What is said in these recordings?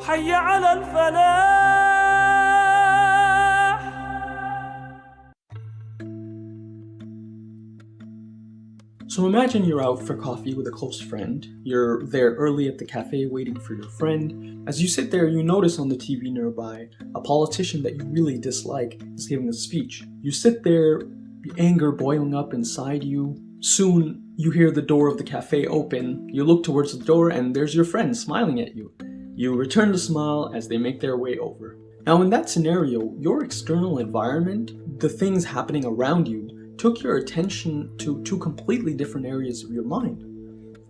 حي على الفلاح. So imagine you're out for coffee with a close friend. You're there early at the cafe waiting for your friend. As you sit there, you notice on the TV nearby a politician that you really dislike is giving a speech. You sit there, the anger boiling up inside you. Soon, you hear the door of the cafe open. You look towards the door and there's your friend smiling at you. You return the smile as they make their way over. Now in that scenario, your external environment, the things happening around you, took your attention to two completely different areas of your mind.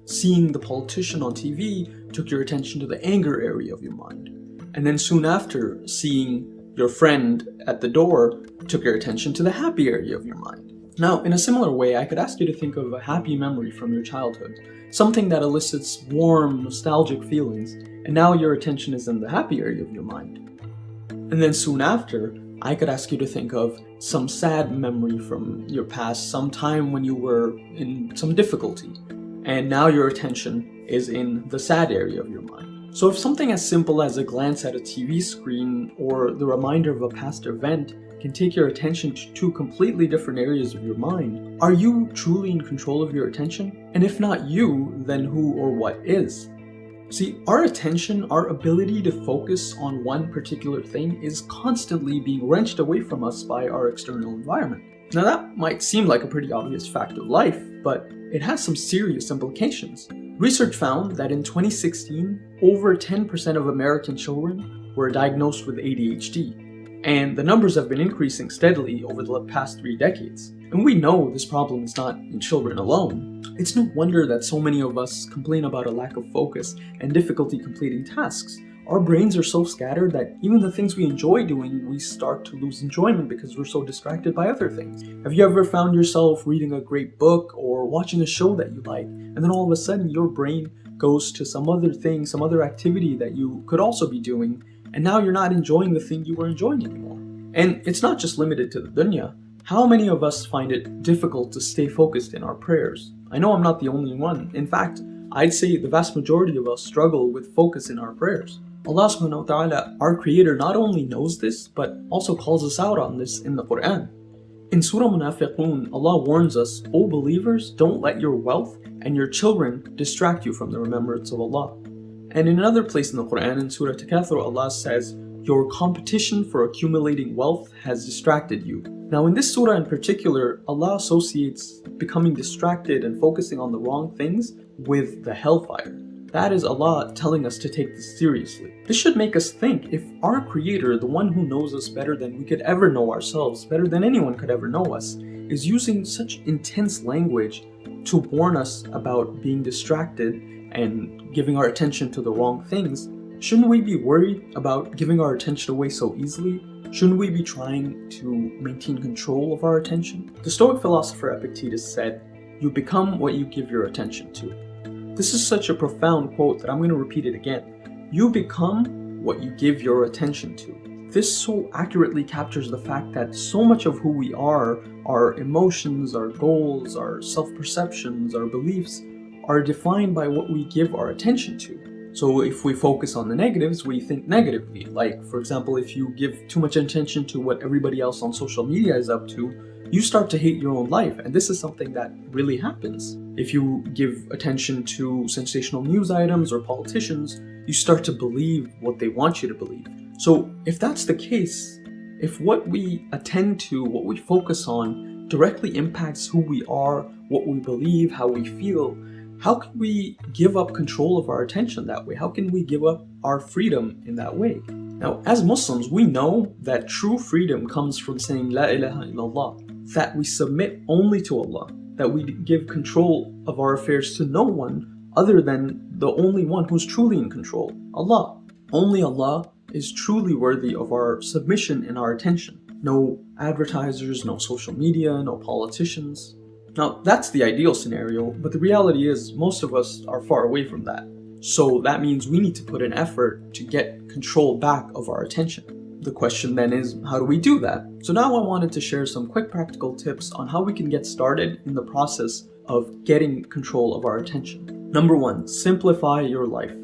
Seeing the politician on TV took your attention to the anger area of your mind. And then soon after, seeing your friend at the door took your attention to the happy area of your mind. Now, in a similar way, I could ask you to think of a happy memory from your childhood, something that elicits warm, nostalgic feelings, and now your attention is in the happy area of your mind. And then soon after, I could ask you to think of some sad memory from your past, some time when you were in some difficulty, and now your attention is in the sad area of your mind. So if something as simple as a glance at a TV screen or the reminder of a past event can take your attention to two completely different areas of your mind, are you truly in control of your attention? And if not you, then who or what is? See, our attention, our ability to focus on one particular thing is constantly being wrenched away from us by our external environment. Now that might seem like a pretty obvious fact of life, but it has some serious implications. Research found that in 2016, over 10% of American children were diagnosed with ADHD. And the numbers have been increasing steadily over the past 3 decades. And we know this problem is not in children alone. It's no wonder that so many of us complain about a lack of focus and difficulty completing tasks. Our brains are so scattered that even the things we enjoy doing, we start to lose enjoyment because we're so distracted by other things. Have you ever found yourself reading a great book or watching a show that you like, and then all of a sudden your brain goes to some other thing, some other activity that you could also be doing, and now you're not enjoying the thing you were enjoying anymore? And it's not just limited to the dunya. How many of us find it difficult to stay focused in our prayers? I know I'm not the only one. In fact, I'd say the vast majority of us struggle with focus in our prayers. Allah subhanahu wa ta'ala, our creator, not only knows this, but also calls us out on this in the Quran. In Surah Munafiqun, Allah warns us, O believers, don't let your wealth and your children distract you from the remembrance of Allah. And in another place in the Quran, in Surah Takathur, Allah says, your competition for accumulating wealth has distracted you. Now in this surah in particular, Allah associates becoming distracted and focusing on the wrong things with the hellfire. That is Allah telling us to take this seriously. This should make us think, if our Creator, the one who knows us better than we could ever know ourselves, better than anyone could ever know us, is using such intense language to warn us about being distracted and giving our attention to the wrong things, shouldn't we be worried about giving our attention away so easily? Shouldn't we be trying to maintain control of our attention? The Stoic philosopher Epictetus said, you become what you give your attention to. This is such a profound quote that I'm going to repeat it again. You become what you give your attention to. This so accurately captures the fact that so much of who we are, our emotions, our goals, our self-perceptions, our beliefs, are defined by what we give our attention to. So if we focus on the negatives, we think negatively. Like, for example, if you give too much attention to what everybody else on social media is up to, you start to hate your own life. And this is something that really happens. If you give attention to sensational news items or politicians, you start to believe what they want you to believe. So if that's the case, if what we attend to, what we focus on, directly impacts who we are, what we believe, how we feel, how can we give up control of our attention that way? How can we give up our freedom in that way? Now, as Muslims, we know that true freedom comes from saying La ilaha illallah, that we submit only to Allah, that we give control of our affairs to no one other than the only one who's truly in control, Allah. Only Allah is truly worthy of our submission and our attention. No advertisers, no social media, no politicians. Now, that's the ideal scenario, but the reality is most of us are far away from that. So that means we need to put an effort to get control back of our attention. The question then is, how do we do that? So now I wanted to share some quick practical tips on how we can get started in the process of getting control of our attention. Number 1, simplify your life.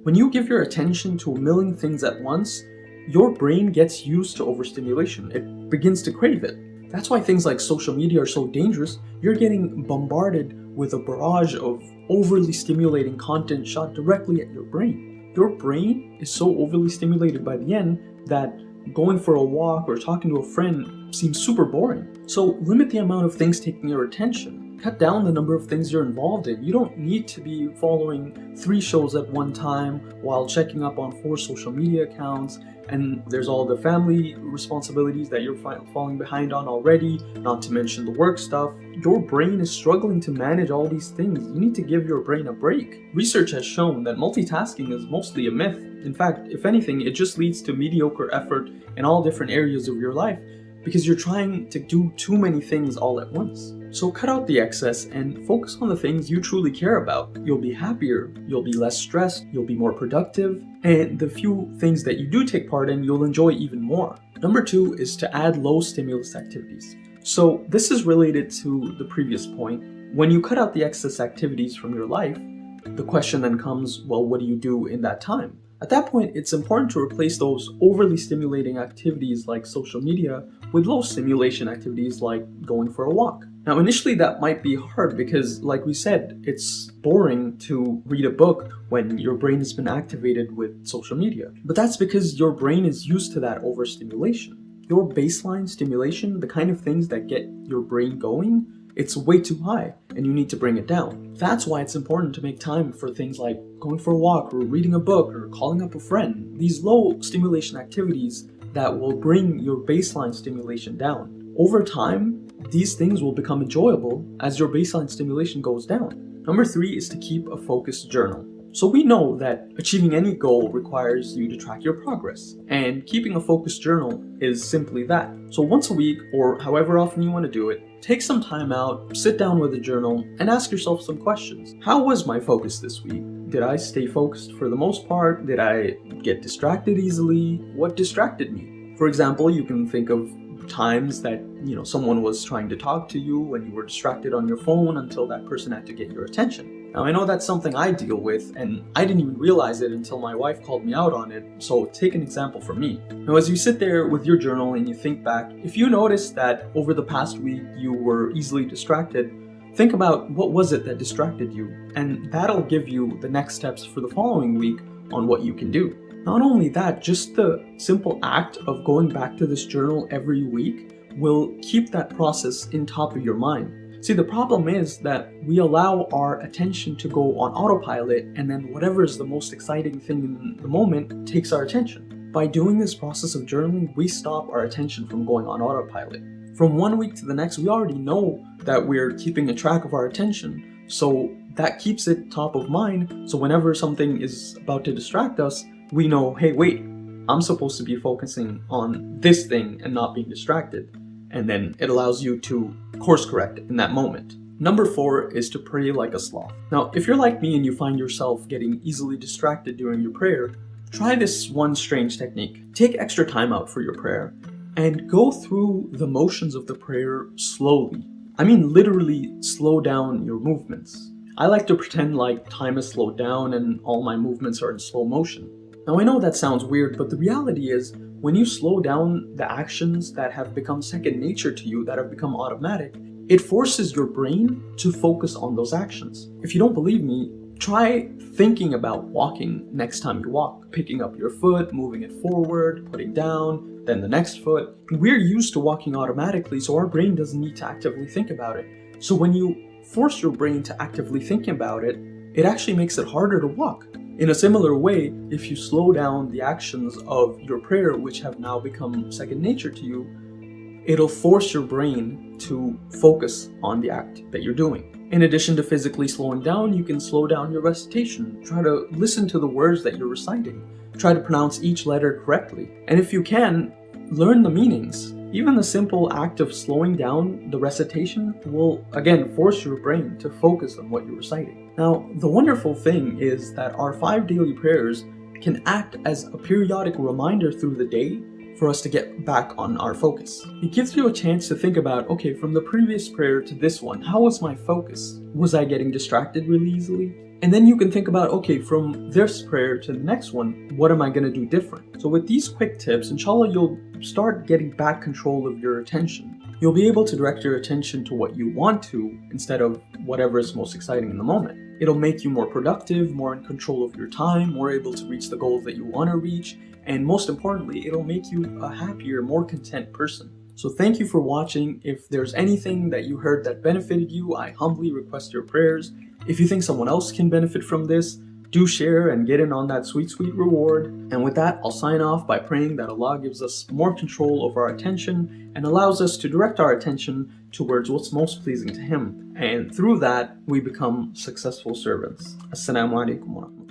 When you give your attention to a million things at once, your brain gets used to overstimulation. It begins to crave it. That's why things like social media are so dangerous. You're getting bombarded with a barrage of overly stimulating content shot directly at your brain. Your brain is so overly stimulated by the end that going for a walk or talking to a friend seems super boring. So limit the amount of things taking your attention. Cut down the number of things you're involved in. You don't need to be following 3 shows at one time while checking up on 4 social media accounts, and there's all the family responsibilities that you're falling behind on already, not to mention the work stuff. Your brain is struggling to manage all these things. You need to give your brain a break. Research has shown that multitasking is mostly a myth. In fact, if anything, it just leads to mediocre effort in all different areas of your life because you're trying to do too many things all at once. So cut out the excess and focus on the things you truly care about. You'll be happier, you'll be less stressed, you'll be more productive, and the few things that you do take part in, you'll enjoy even more. Number 2 is to add low stimulus activities. So this is related to the previous point. When you cut out the excess activities from your life, the question then comes, well, what do you do in that time? At that point, it's important to replace those overly stimulating activities like social media with low stimulation activities like going for a walk. Now, initially that might be hard because, like we said, it's boring to read a book when your brain has been activated with social media. But that's because your brain is used to that overstimulation. Your baseline stimulation, the kind of things that get your brain going, it's way too high and you need to bring it down. That's why it's important to make time for things like going for a walk or reading a book or calling up a friend. These low stimulation activities that will bring your baseline stimulation down. Over time, these things will become enjoyable as your baseline stimulation goes down. Number 3 is to keep a focused journal. So we know that achieving any goal requires you to track your progress, and keeping a focused journal is simply that. So once a week, or however often you want to do it, take some time out, sit down with a journal, and ask yourself some questions. How was my focus this week? Did I stay focused for the most part? Did I get distracted easily? What distracted me? For example, you can think of times that someone was trying to talk to you and you were distracted on your phone until that person had to get your attention. Now, I know that's something I deal with, and I didn't even realize it until my wife called me out on it, so take an example from me. Now, as you sit there with your journal and you think back, if you notice that over the past week you were easily distracted, think about what was it that distracted you, and that'll give you the next steps for the following week on what you can do. Not only that, just the simple act of going back to this journal every week will keep that process in top of your mind. See, the problem is that we allow our attention to go on autopilot, and then whatever is the most exciting thing in the moment takes our attention. By doing this process of journaling, we stop our attention from going on autopilot. From one week to the next, we already know that we're keeping a track of our attention, so that keeps it top of mind. So whenever something is about to distract us, we know, hey, wait, I'm supposed to be focusing on this thing and not being distracted. And then it allows you to course correct in that moment. Number 4 is to pray like a sloth. Now, if you're like me and you find yourself getting easily distracted during your prayer, try this one strange technique. Take extra time out for your prayer and go through the motions of the prayer slowly. I mean, literally slow down your movements. I like to pretend like time is slowed down and all my movements are in slow motion. Now, I know that sounds weird, but the reality is, when you slow down the actions that have become second nature to you, that have become automatic, it forces your brain to focus on those actions. If you don't believe me, try thinking about walking next time you walk, picking up your foot, moving it forward, putting down, then the next foot. We're used to walking automatically, so our brain doesn't need to actively think about it. So when you force your brain to actively think about it, it actually makes it harder to walk. In a similar way, if you slow down the actions of your prayer, which have now become second nature to you, it'll force your brain to focus on the act that you're doing. In addition to physically slowing down, you can slow down your recitation. Try to listen to the words that you're reciting. Try to pronounce each letter correctly. And if you can, learn the meanings. Even the simple act of slowing down the recitation will, again, force your brain to focus on what you're reciting. Now, the wonderful thing is that our 5 daily prayers can act as a periodic reminder through the day for us to get back on our focus. It gives you a chance to think about, okay, from the previous prayer to this one, how was my focus? Was I getting distracted really easily? And then you can think about, okay, from this prayer to the next one, what am I going to do different? So with these quick tips, inshallah, you'll start getting back control of your attention. You'll be able to direct your attention to what you want to instead of whatever is most exciting in the moment. It'll make you more productive, more in control of your time, more able to reach the goals that you want to reach, and most importantly, it'll make you a happier, more content person. So thank you for watching. If there's anything that you heard that benefited you, I humbly request your prayers. If you think someone else can benefit from this, do share and get in on that sweet, sweet reward. And with that, I'll sign off by praying that Allah gives us more control over our attention and allows us to direct our attention towards what's most pleasing to Him. And through that, we become successful servants. Assalamu alaikum wa rahmatullah.